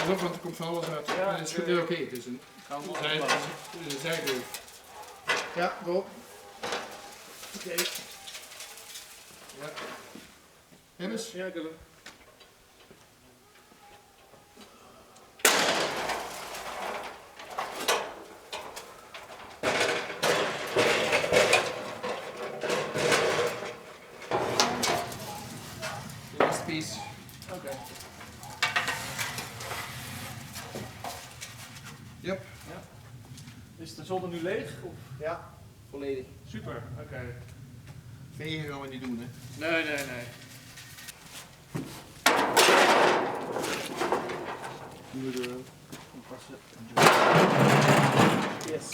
pas op, want er komt van alles uit. Ja, het is goed oké. Het is een zijdeur. Ja, go. Oké. Ja. Hennis? Ja, ik heb hem. Last piece. Oké. Yep. Ja. Is de zolder nu leeg? Of? Ja, volledig. Super, oké. Vegen gaan we niet doen, hè? Nee, nee, nee. Nu de passen. Yes.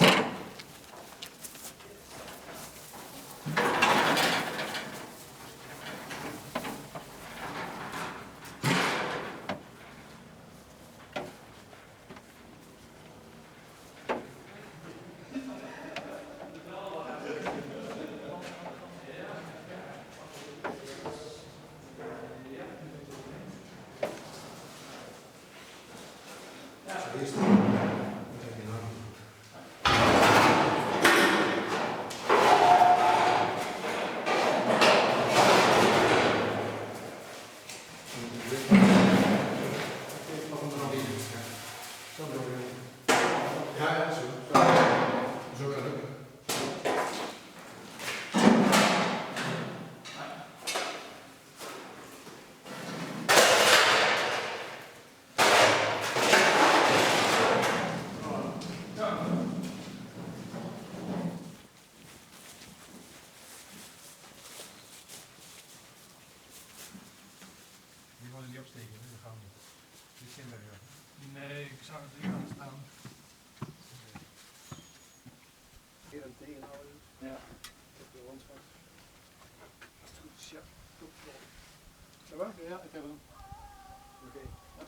Nee, ik zou het hier aan staan. Hier aan tegenhouden. Ja. Op de landschap. Als het goed is, ja. Top. Zo waar? Ja, ik heb hem. Oké. Ja.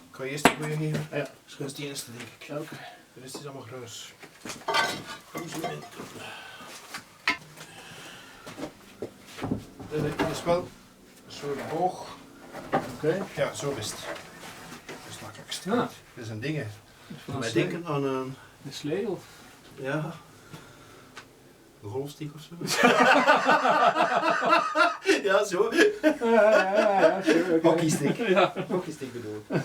Ik ga eerst de goeie nemen. Ja. Dat is de eerste, denk ik. Oké. De rest is allemaal gruis. Dit is wel een soort boog. Oké. Ja, zo is het. Dat is het makkelijkste. Ja. Dat zijn dingen. Van Wij denken aan een, een slee of? ja, een golfstick of zo. Ja, zo. Ja, sure, okay. Hockeystick. Ja. Hockeystick bedoel ik.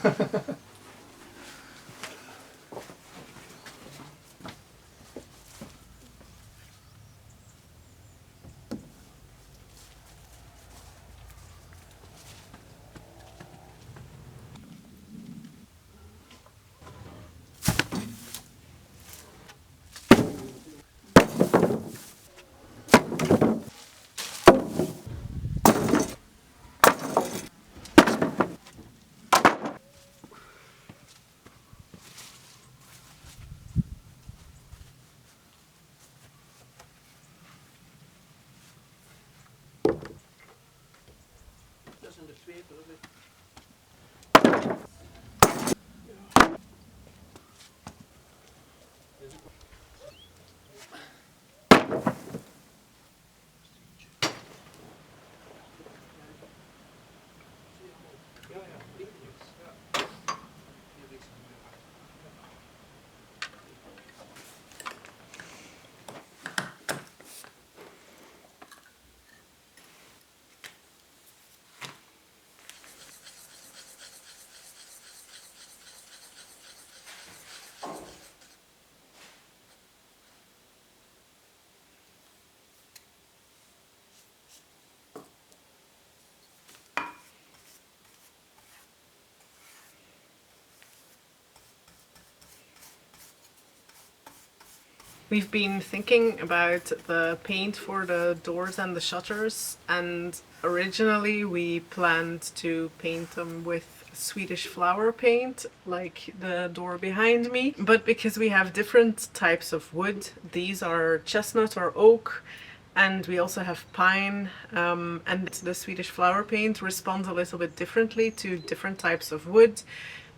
Dat zijn de twee. We've been thinking about the paint for the doors and the shutters, and originally we planned to paint them with Swedish flower paint, like the door behind me. But because we have different types of wood, these are chestnut or oak, and we also have pine, and the Swedish flower paint responds a little bit differently to different types of wood.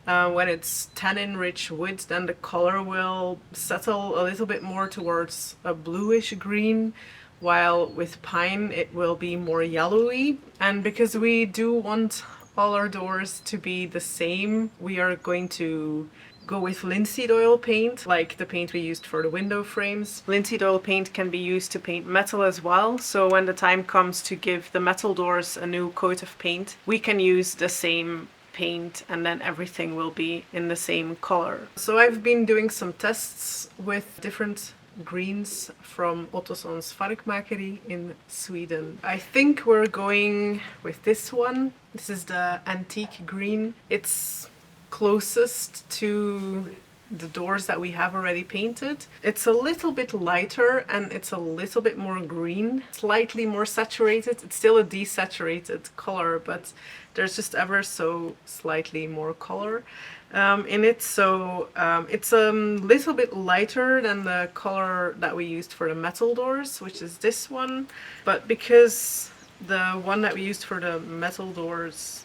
When it's tannin rich wood, then the color will settle a little bit more towards a bluish green, while with pine it will be more yellowy. And because we do want all our doors to be the same, we are going to go with linseed oil paint, like the paint we used for the window frames. Linseed oil paint can be used to paint metal as well, so when the time comes to give the metal doors a new coat of paint, we can use the same paint and then everything will be in the same color. So I've been doing some tests with different greens from Ottoson's Varkmakeri in Sweden. I think we're going with this one. This is the antique green. It's closest to the doors that we have already painted. It's a little bit lighter and it's a little bit more green, slightly more saturated. It's still a desaturated color, but there's just ever so slightly more color in it. So it's a little bit lighter than the color that we used for the metal doors, which is this one. But because the one that we used for the metal doors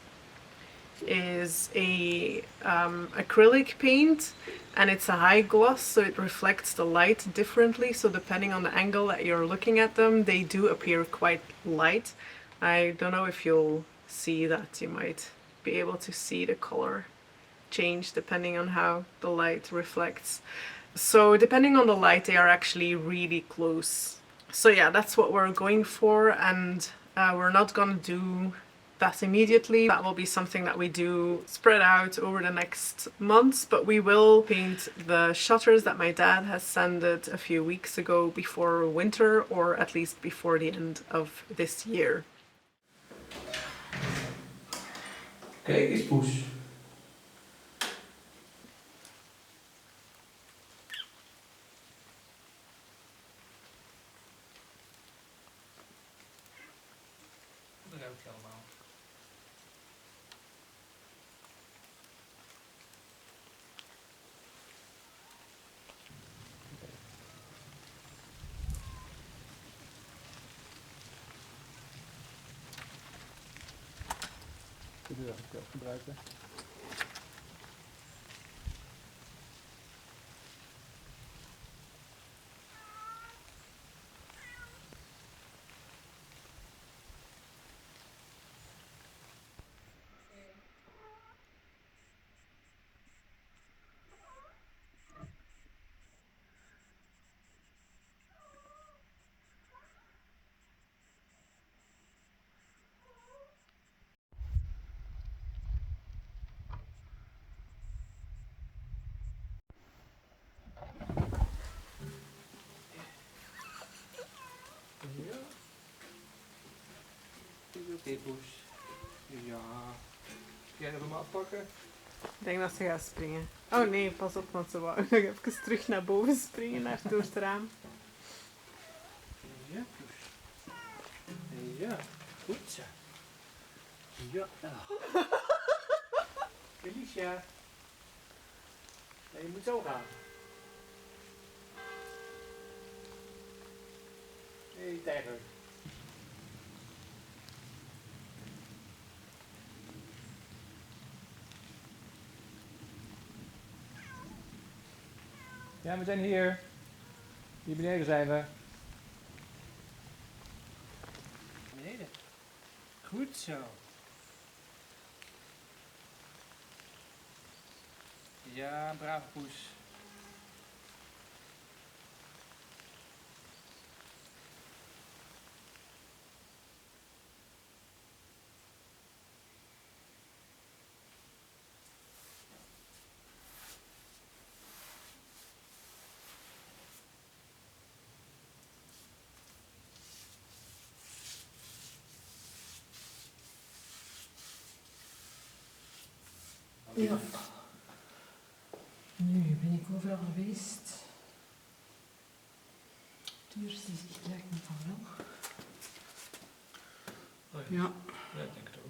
is a acrylic paint and it's a high gloss, so it reflects the light differently, so depending on the angle that you're looking at them, they do appear quite light. I don't know if you'll see that. You might be able to see the color change depending on how the light reflects. So depending on the light, they are actually really close. So yeah, that's what we're going for, and we're not gonna do that immediately. That will be something that we do spread out over the next months, but we will paint the shutters that my dad has sanded a few weeks ago before winter, or at least before the end of this year. Kijk eens, Poes. Dat ruikt hij allemaal. De deur ga ik ook gebruiken. Ja. Oké, Poes. Ja. Ga jij dat hem afpakken? Ik denk dat ze gaat springen. Oh nee, pas op, want ze wou even terug naar boven springen, naar door het raam. Ja, Poes. Ja. Goed zo. Ja. Felicia. Nee, je moet zo gaan. Hey, tijger. Ja, we zijn hier. Hier beneden zijn we. Beneden. Goed zo. Ja, brave Poes. Ja. Nu ben ik overal geweest. Het doorzicht lijkt me van wel. Oh, Ja. Ja, ik denk het ook.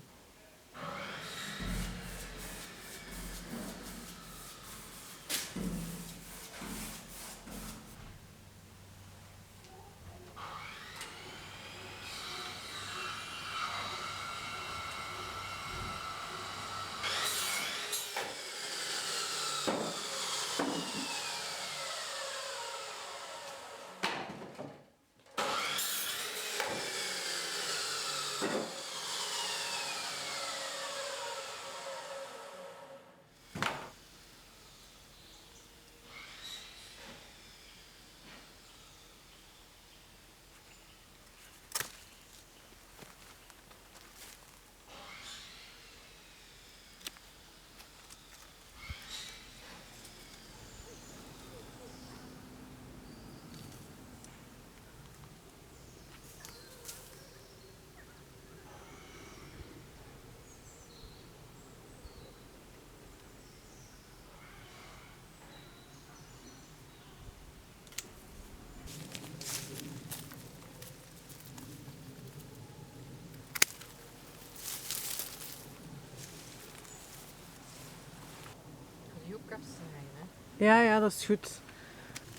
afsnijden. Ja, ja, dat is goed.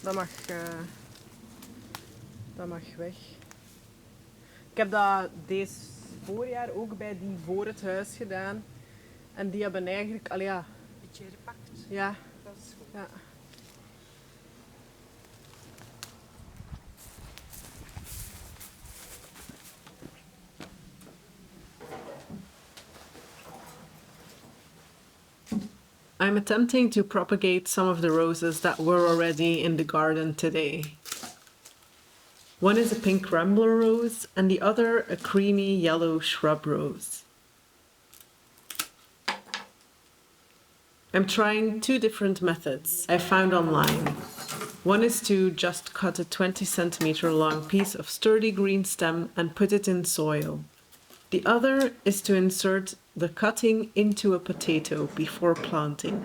Dat mag weg. Ik heb dat deze voorjaar ook bij die voor het huis gedaan. En die hebben eigenlijk... Allee, ja. Beetje gepakt. Ja. Dat is goed. Ja. I'm attempting to propagate some of the roses that were already in the garden today. One is a pink rambler rose and the other a creamy yellow shrub rose. I'm trying two different methods I found online. One is to just cut a 20 centimeter long piece of sturdy green stem and put it in soil. The other is to insert the cutting into a potato before planting.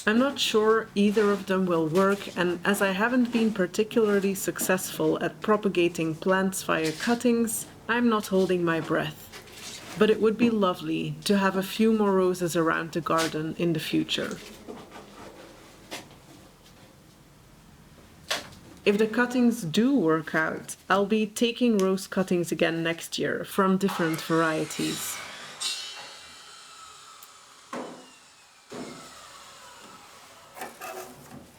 I'm not sure either of them will work, and as I haven't been particularly successful at propagating plants via cuttings, I'm not holding my breath. But it would be lovely to have a few more roses around the garden in the future. If the cuttings do work out, I'll be taking rose cuttings again next year from different varieties.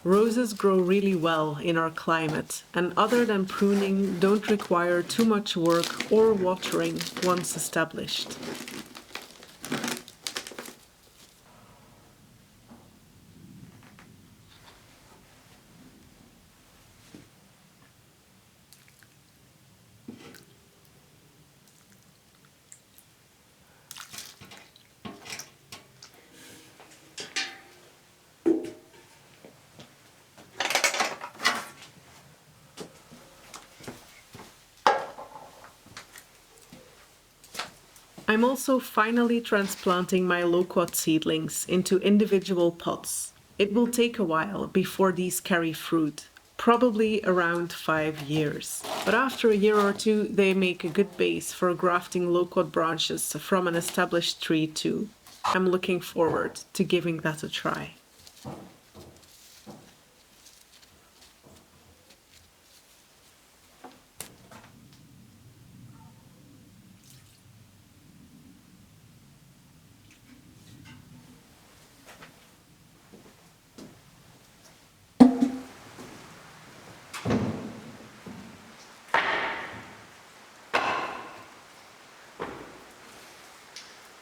Roses grow really well in our climate, and other than pruning, don't require too much work or watering once established. I'm also finally transplanting my loquat seedlings into individual pots. It will take a while before these carry fruit, probably around 5 years. But after a year or two, they make a good base for grafting loquat branches from an established tree too. I'm looking forward to giving that a try.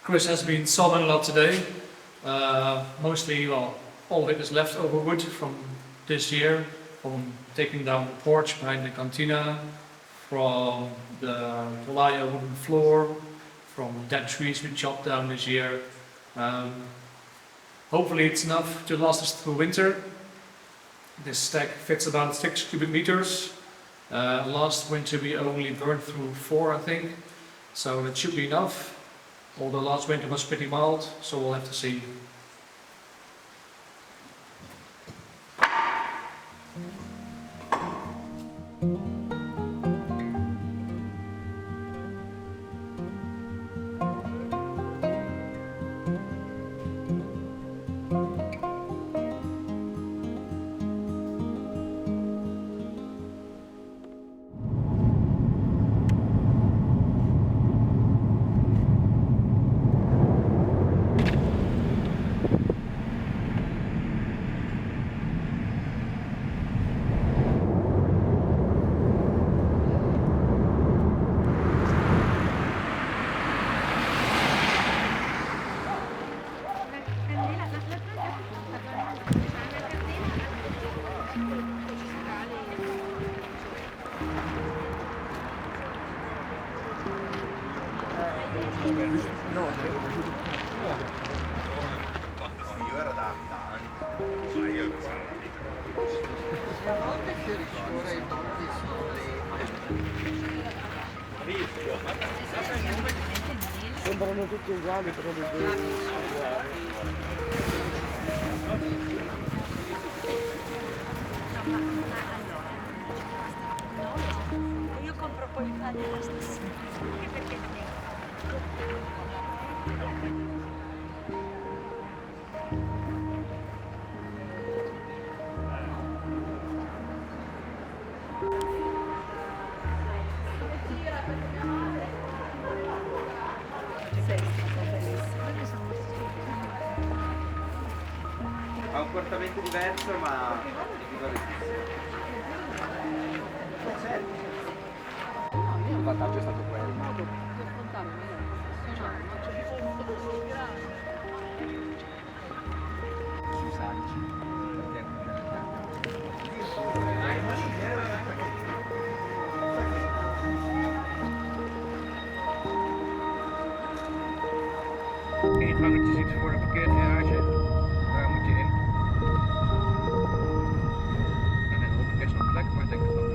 Chris has been sawing a lot today. Mostly, well, all of it is leftover wood from this year, from taking down the porch behind the cantina, from the Polaya wooden floor, from dead trees we chopped down this year. Hopefully it's enough to last us through winter. This stack fits about 6 cubic meters. Last winter we only burned through 4, I think, so it should be enough. Although last winter was pretty mild, so we'll have to see. Sembrano tutti uguali, però li devi studiare. Io compro poi il pane la stessa, anche perché non è Ha un portamento diverso ma il vantaggio è stato quello. Ingangetjes iets voor de parkeergarage. Daar moet je in. En dan hoop ik best wel plek, maar ik denk het wel.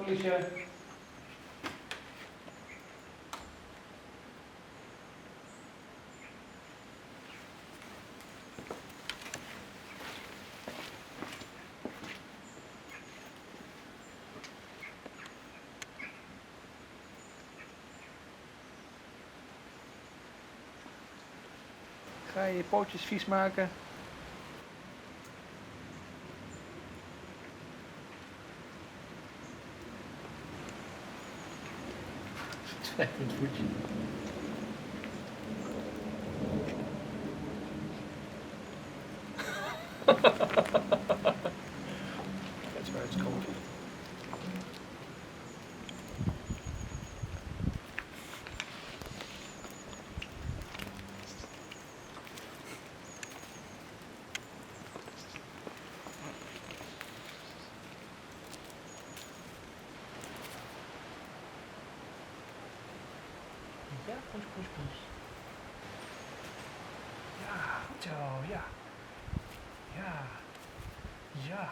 Liesje. Ga je je pootjes vies maken? Zwekkend voetje. That's where it's cold. Ja, push, push, push. Ja, zo, ja. Ja. Ja.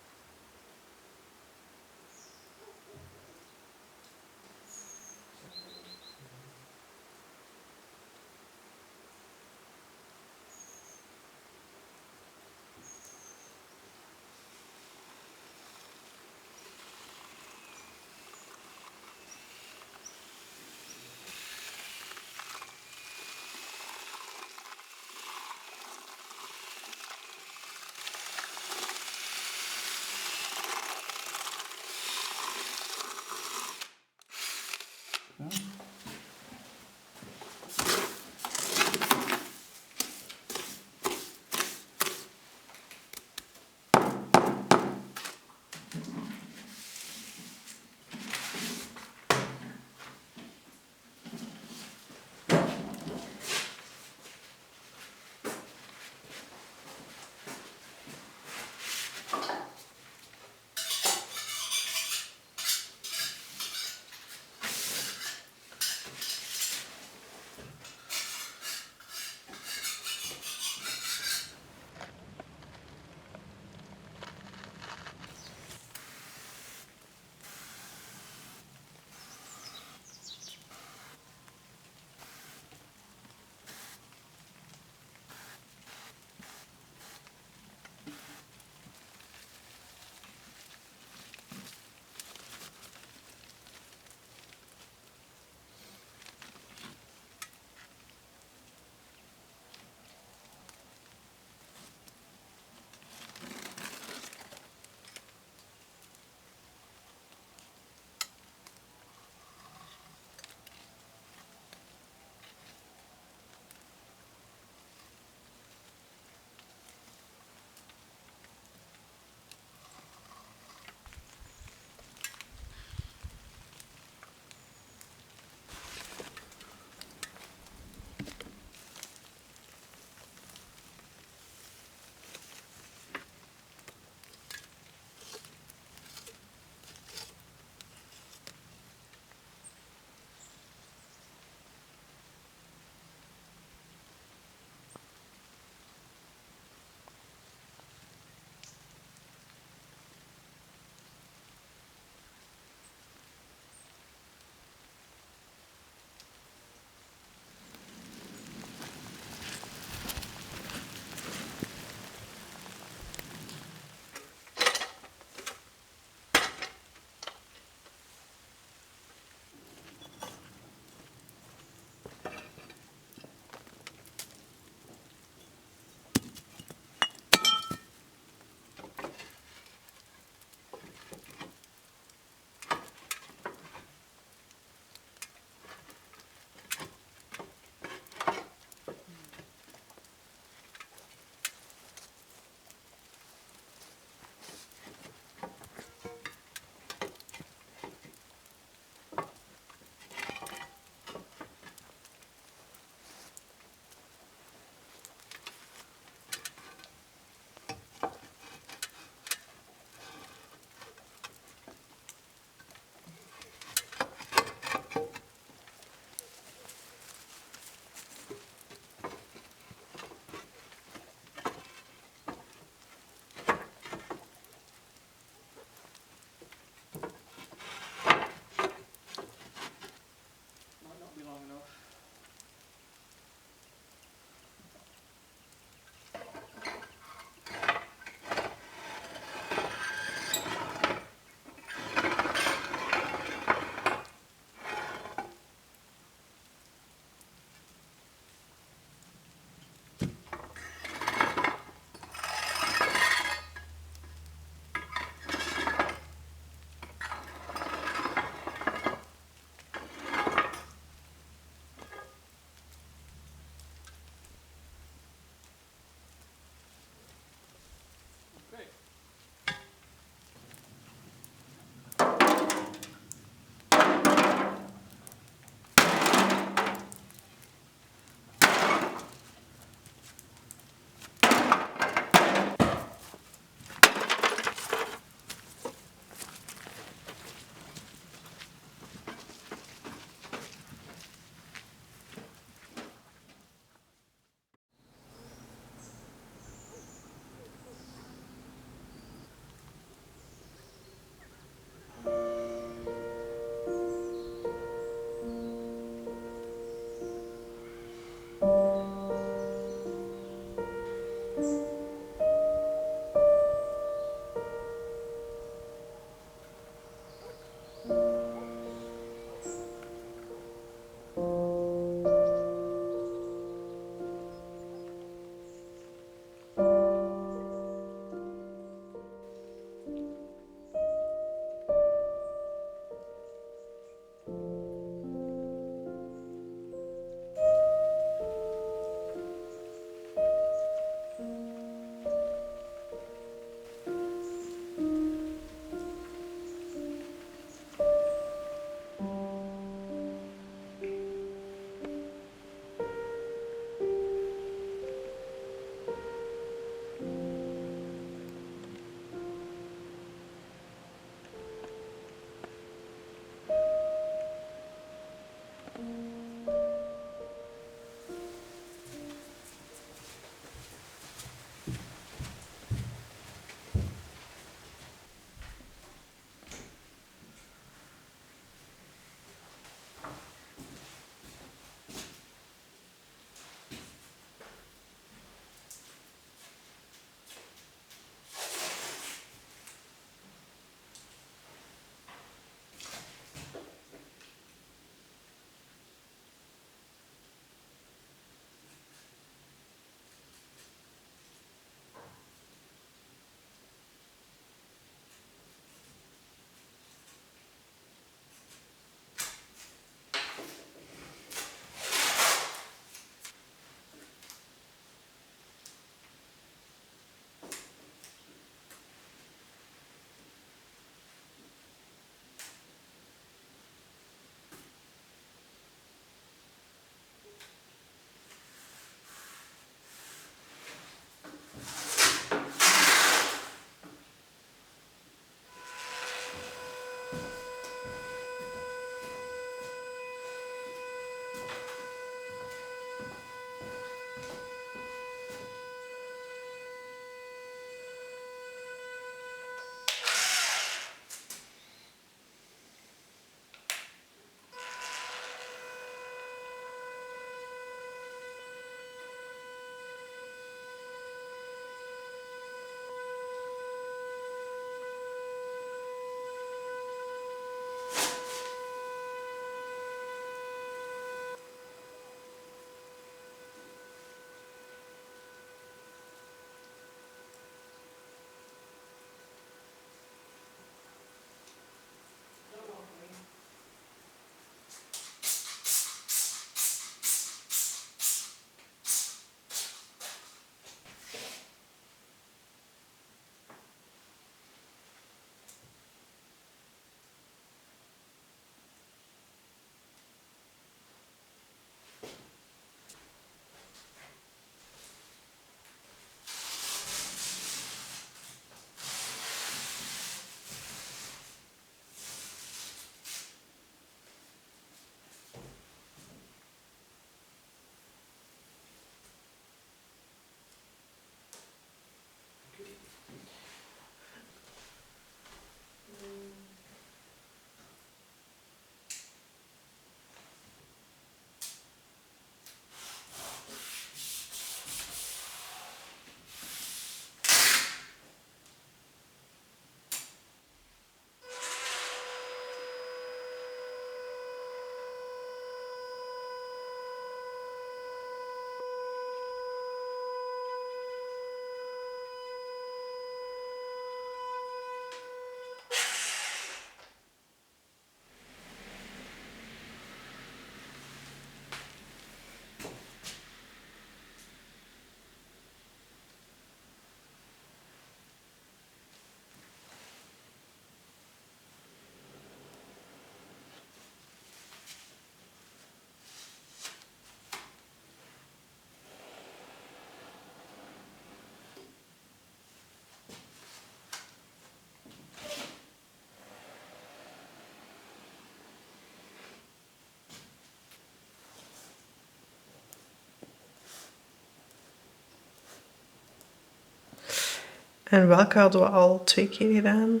En welke hadden we al 2 keer gedaan?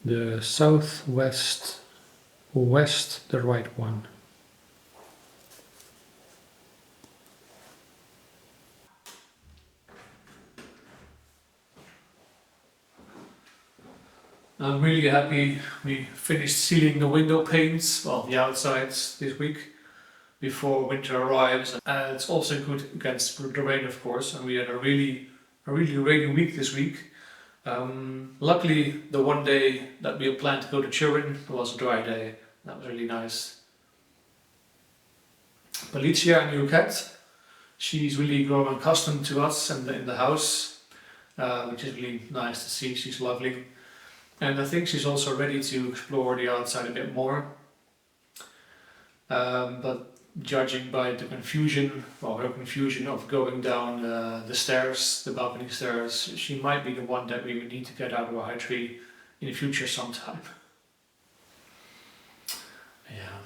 The southwest, west, the right one. I'm really happy we finished sealing the window panes, well, the outsides this week before winter arrives. And it's also good against the rain, of course, and we had a really rainy week this week. Luckily, the one day that we had planned to go to Turin was a dry day. That was really nice. Alicia, our new cat, she's really grown accustomed to us and in the house, which is really nice to see. She's lovely. And I think she's also ready to explore the outside a bit more. But judging by the confusion, well, her confusion of going down the stairs, the balcony stairs, she might be the one that we would need to get out of a high tree in the future sometime. Yeah.